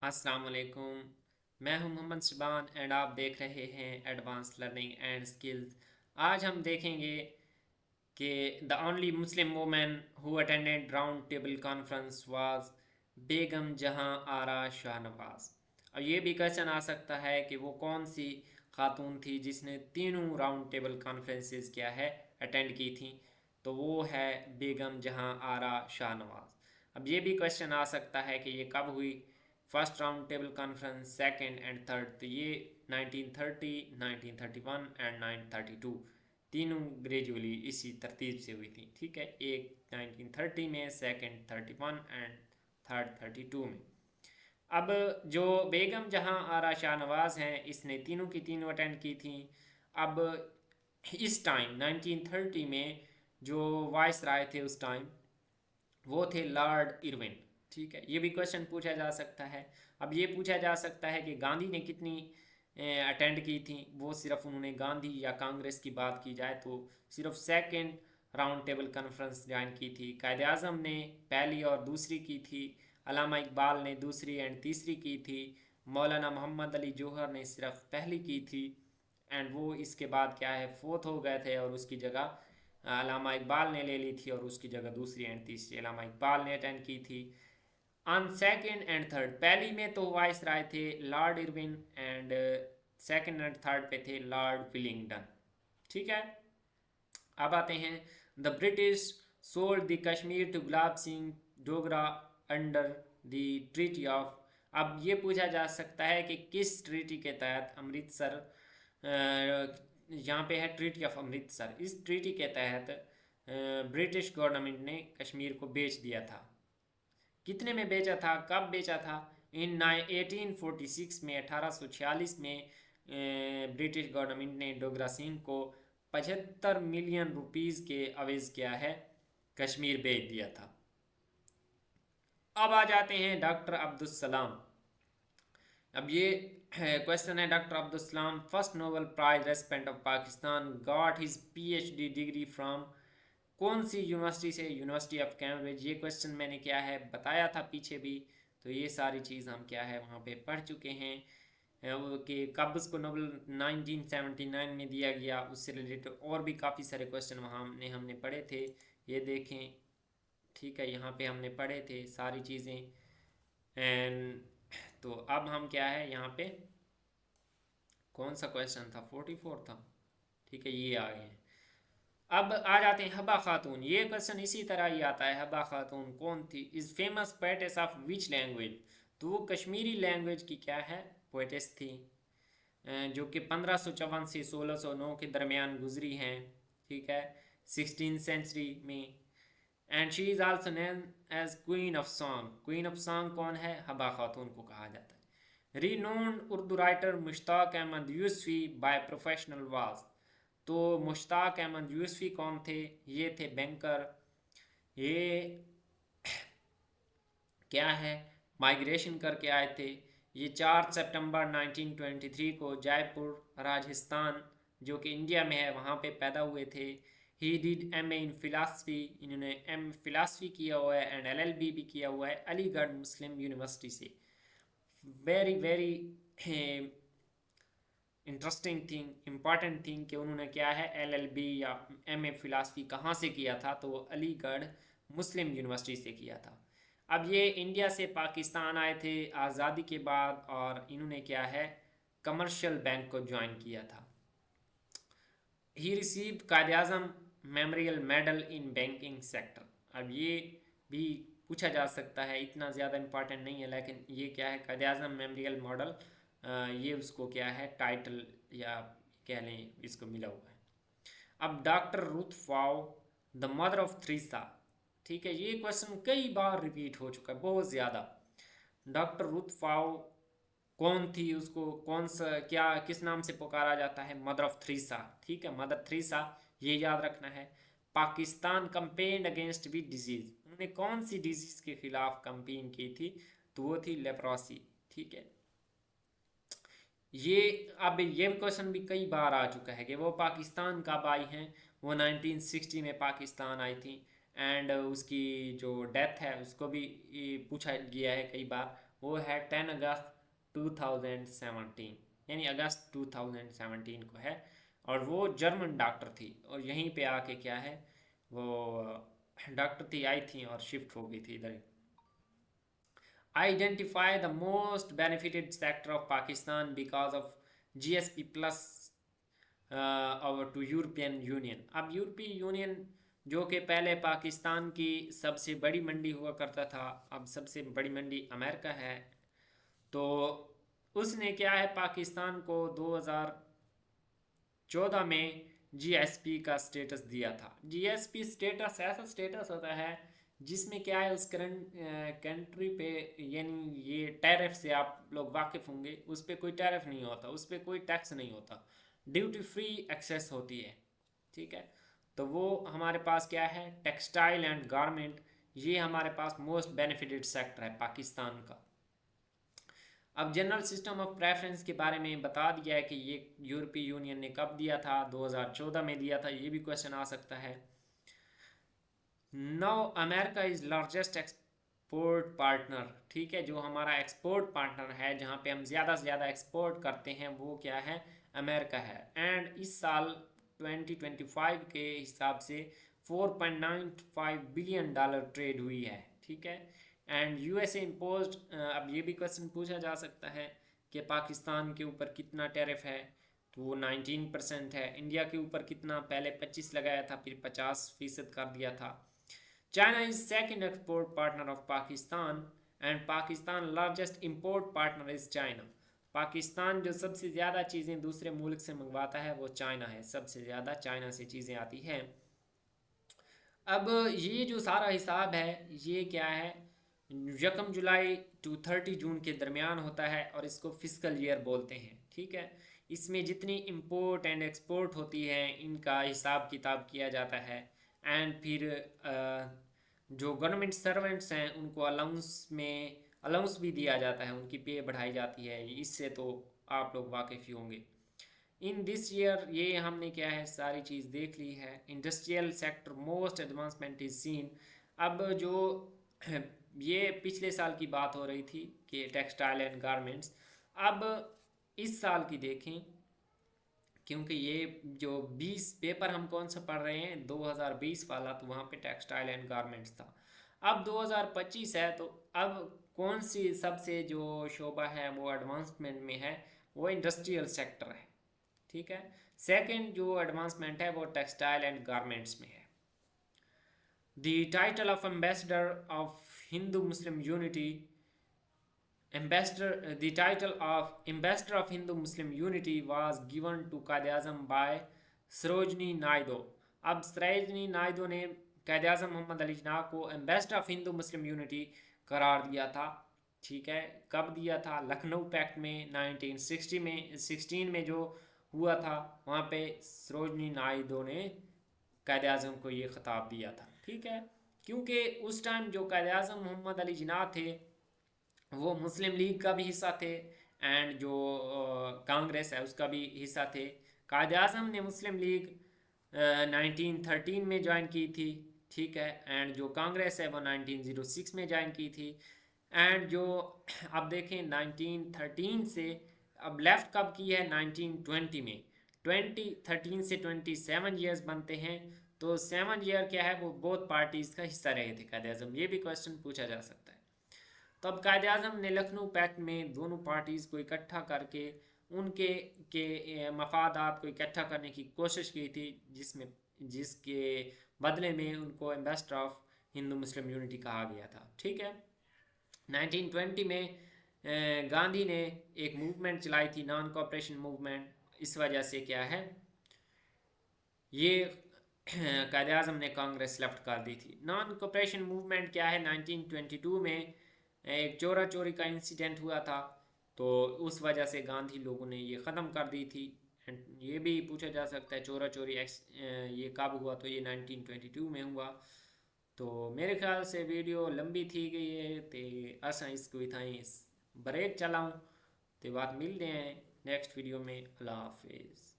अस्सलाम वालेकुम। मैं हूं मोहम्मद शिबान एंड आप देख रहे हैं एडवांस लर्निंग एंड स्किल्स। आज हम देखेंगे कि the only Muslim women who attended round table conference was Begum Jahan Ara Shahnawaz. और ये भी क्वेश्चन आ सकता है कि वो कौन सी खातून थी जिसने तीनों राउंड टेबल कॉन्फ्रेंसेस क्या है अटेंड की थी। तो वो है बेगम जहां आरा शाहनवाज। अब ये भी क्वेश्चन आ सकता है कि ये कब हुई, first round table conference, second and third. तो ये 1930, 1931 एंड 1932 तीनों ग्रेजुअली इसी तरतीब से हुई थी। ठीक है, एक 1930 में, सेकंड 31 एंड थर्ड 32 में। अब जो बेगम जहां आरा शाहनवाज हैं, इसने तीनों की तीनों अटेंड की थी। अब इस टाइम 1930 में जो वाइस राय थे उस टाइम, वो थे लॉर्ड इरविन। ठीक है, ये भी क्वेश्चन पूछा जा सकता है। अब ये पूछा जा सकता है कि गांधी ने कितनी अटेंड की थी। वो सिर्फ उन्होंने गांधी या कांग्रेस की बात की जाए तो सिर्फ second round table conference join की थी। कायद आज़म ने पहली और दूसरी की थी। अलामा इकबाल ने दूसरी एंड तीसरी की थी। मौलाना मोहम्मद अली जौहर ने सिर्फ पहली की थी एंड वो इसके बाद क्या है फोर्थ हो गए थे और उसकी जगह अलामा इकबाल ने ले ली थी और उसकी जगह दूसरी एंड तीसरी अलामा इकबाल ने अटेंड की थी। ऑन सेकंड एंड थर्ड, पहली में तो वाइस राय थे Lord Irwin and second and third पे थे लॉर्ड विलिंगडन। ठीक है, अब आते हैं the British sold the Kashmir to Gulab Singh Dogra under the treaty of. अब ये पूछा जा सकता है कि किस ट्रीटी के तहत अमृतसर, यहाँ पे है ट्रीटी ऑफ अमृतसर, इस ट्रीटी के तहत ब्रिटिश गवर्नमेंट ने कश्मीर को बेच दिया था। कितने में बेचा था, कब बेचा था? इन 1846 में, 1846 में ब्रिटिश गवर्नमेंट ने डोगरा सिंह को 75 मिलियन रुपीस के अवज़ क्या है कश्मीर बेच दिया था। अब आ जाते हैं डॉक्टर अब्दुल सलाम। अब ये क्वेश्चन है, doctor Abdul Salam first Nobel prize recipient of Pakistan got his PhD degree from कौन सी यूनिवर्सिटी से? University of Cambridge. ये क्वेश्चन मैंने क्या है बताया था पीछे भी, तो ये सारी चीज़ हम क्या है वहाँ पे पढ़ चुके हैं कि कब उसको नोबेल 1979 में दिया गया, उससे रिलेटेड और भी काफ़ी सारे क्वेश्चन वहाँ हमने पढ़े थे। ये देखें, ठीक है, यहाँ पे हमने पढ़े थे सारी चीज़ें। एंड तो अब हम क्या है यहाँ पे, कौन सा क्वेश्चन था, 44 था। ठीक है, ये आ गए हैं। अब आ जाते हैं हबा खातून। ये क्वेश्चन इसी तरह ही आता है, हबा खातून कौन थी? Is famous poetess of which language? तो वो कश्मीरी लैंग्वेज की क्या है पोएटेस थी, जो कि 1554 से 1609 के दरमियान गुजरी हैं। ठीक है, 16th सेंचुरी में। And she is also known as queen of song. Queen of song कौन है? हबा खातून को कहा जाता है। Renowned Urdu writer Mushtaq Ahmad Yusufi by professional was. तो मुश्ताक अहमद यूसुफी कौन थे? ये थे बैंकर। ये क्या है, माइग्रेशन करके आए थे। ये 4 सितंबर 1923 को जयपुर राजस्थान, जो कि इंडिया में है, वहाँ पे पैदा हुए थे। He did MA in philosophy. इन्होंने एम फिलासफी किया हुआ है एंड एलएलबी भी किया हुआ है अलीगढ़ मुस्लिम यूनिवर्सिटी से। Very very interesting thing, important thing कि उन्होंने क्या है एलएलबी या एमए फिलासफी कहाँ से किया था, तो अलीगढ़ मुस्लिम यूनिवर्सिटी से किया था। अब ये इंडिया से पाकिस्तान आए थे आज़ादी के बाद और इन्होंने क्या है कमर्शियल बैंक को ज्वाइन किया था। He received Quaid Azam memorial medal in banking sector. अब ये भी पूछा जा सकता है, इतना ज़्यादा इम्पोर्टेंट नहीं है, लेकिन ये क्या है कायद आज़म मेमोरियल मॉडल, ये उसको क्या है टाइटल या कह लें इसको मिला हुआ है। अब doctor Ruth Pfau the mother of Teresa. ठीक है, ये क्वेश्चन कई बार रिपीट हो चुका है, बहुत ज़्यादा। डॉक्टर रुथ फाओ कौन थी, उसको कौन सा क्या किस नाम से पुकारा जाता है? Mother of Teresa. ठीक है, मदर थ्रीसा, ये याद रखना है। Pakistan campaigned against with disease, उन्होंने कौन सी डिजीज के खिलाफ कंपेन की थी? तो वो थी लेप्रोसी। ठीक है, ये अब ये क्वेश्चन भी कई बार आ चुका है कि वो पाकिस्तान कब आई हैं। वो 1960 में पाकिस्तान आई थी एंड उसकी जो डेथ है उसको भी पूछा गया है कई बार। वो है 10 अगस्त 2017, यानी अगस्त 2017 को है। और वो जर्मन डॉक्टर थी और यहीं पे आके क्या है वो डॉक्टर थी, आई थी और शिफ्ट हो गई थी इधर। Identify the most benefited sector of Pakistan because of GSP plus और टू यूरोपियन यूनियन। अब यूरोपीय यूनियन जो कि पहले पाकिस्तान की सबसे बड़ी मंडी हुआ करता था, अब सबसे बड़ी मंडी अमेरिका है। तो उसने क्या है पाकिस्तान को 2014 में जीएसपी का स्टेटस दिया था। जीएसपी स्टेटस ऐसा स्टेटस होता है जिसमें क्या है उस करंट कंट्री पे, यानी ये टैरिफ से आप लोग वाकिफ़ होंगे, उस पर कोई टैरिफ नहीं होता, उस पर कोई टैक्स नहीं होता, ड्यूटी फ्री एक्सेस होती है। ठीक है, तो वो हमारे पास क्या है टेक्सटाइल एंड गारमेंट, ये हमारे पास मोस्ट बेनिफिटेड सेक्टर है पाकिस्तान का। अब जनरल सिस्टम ऑफ प्रेफरेंस के बारे में बता दिया है कि ये यूरोपीय यूनियन ने कब दिया था, 2014 में दिया था, ये भी क्वेश्चन आ सकता है। Now America is largest export partner, ठीक है, जो हमारा एक्सपोर्ट पार्टनर है जहाँ पे हम ज़्यादा से ज़्यादा एक्सपोर्ट करते हैं वो क्या है अमेरिका है। एंड इस साल 2025 के हिसाब से 4.95 बिलियन डॉलर ट्रेड हुई है। ठीक है, एंड यूएसए इम्पोज, अब ये भी क्वेश्चन पूछा जा सकता है कि पाकिस्तान के ऊपर कितना टैरिफ है, तो वो 19% है। इंडिया के ऊपर कितना, पहले 25 लगाया था फिर 50% कर दिया था। China is second export partner of Pakistan and Pakistan largest import partner is China. Pakistan जो सबसे ज़्यादा चीज़ें दूसरे मुल्क से मंगवाता है वो चाइना है, सबसे ज़्यादा चाइना से चीज़ें आती हैं। अब ये जो सारा हिसाब है ये क्या है 1 जुलाई टू 30 जून के दरमियान होता है और इसको फिस्कल ईयर बोलते हैं। ठीक है, इसमें जितनी इंपोर्ट एंड एक्सपोर्ट होती है इनका हिसाब किताब किया जाता है। एंड फिर जो गवर्नमेंट सर्वेंट्स हैं उनको अलाउंस भी दिया जाता है, उनकी पे बढ़ाई जाती है, इससे तो आप लोग वाकिफ़ ही होंगे। इन दिस ईयर ये हमने क्या है सारी चीज़ देख ली है। Industrial sector most advancement is seen. अब जो ये पिछले साल की बात हो रही थी कि टेक्सटाइल एंड गारमेंट्स, अब इस साल की देखें, क्योंकि ये जो 20 पेपर हम कौन सा पढ़ रहे हैं 2020 वाला, तो वहाँ पे टेक्सटाइल एंड गारमेंट्स था। अब 2025 है तो अब कौन सी सबसे जो शोबा है वो एडवांसमेंट में है, वो इंडस्ट्रियल सेक्टर है। ठीक है, सेकंड जो एडवांसमेंट है वो टेक्सटाइल एंड गारमेंट्स में है। The title of ambassador of Hindu Muslim unity, the title of Ambassador of Hindu Muslim Unity was given to Quaid-e-Azam by Sarojini Naidu। अब सरोजनी नायडू ने कायद आज़म मोहम्मद अली जिन्ना को ambassador of Hindu Muslim unity करार दिया था। ठीक है, कब दिया था, लखनऊ पैक्ट में 1916 में जो हुआ था, वहाँ पे सरोजनी नायडू ने कायद आज़म को ये खिताब दिया था। ठीक है, क्योंकि उस टाइम जो कायद आज़म मोहम्मद अली जिन्ना थे वो मुस्लिम लीग का भी हिस्सा थे एंड जो कांग्रेस है उसका भी हिस्सा थे। कायद आज़म ने मुस्लिम लीग 1913 में ज्वाइन की थी। ठीक है, एंड जो कांग्रेस है वो 1906 में ज्वाइन की थी। एंड जो अब देखें 1913 से अब लेफ़्ट कब की है 1920 में, 2013 से 27 ईयर्स बनते हैं, तो 7 ईयर क्या है वो बोथ पार्टीज़ का हिस्सा रहे थे कायद आज़म, ये भी क्वेश्चन पूछा जा सकता है। तब कायद आज़म ने लखनऊ पैक्ट में दोनों पार्टीज़ को इकट्ठा करके उनके मफादात को इकट्ठा करने की कोशिश की थी, जिसके बदले में उनको ambassador of Hindu Muslim unity कहा गया था। ठीक है, 1920 में गांधी ने एक मूवमेंट चलाई थी, नॉन कोऑपरेशन मूवमेंट। इस वजह से क्या है ये कायद आज़म ने कांग्रेस लेफ्ट कर दी थी। नॉन कोऑपरेशन मूवमेंट क्या है, 1922 में एक चोरा चोरी का इंसिडेंट हुआ था, तो उस वजह से गांधी लोगों ने ये ख़त्म कर दी थी। एंड ये भी पूछा जा सकता है चोरा चोरी ये कब हुआ, तो ये 1922 में हुआ। तो मेरे ख्याल से वीडियो लंबी थी गई है तो असा इसको इथाई ब्रेक चलाऊँ, तो बात मिलते हैं नेक्स्ट वीडियो में। अल्लाह हाफिज़।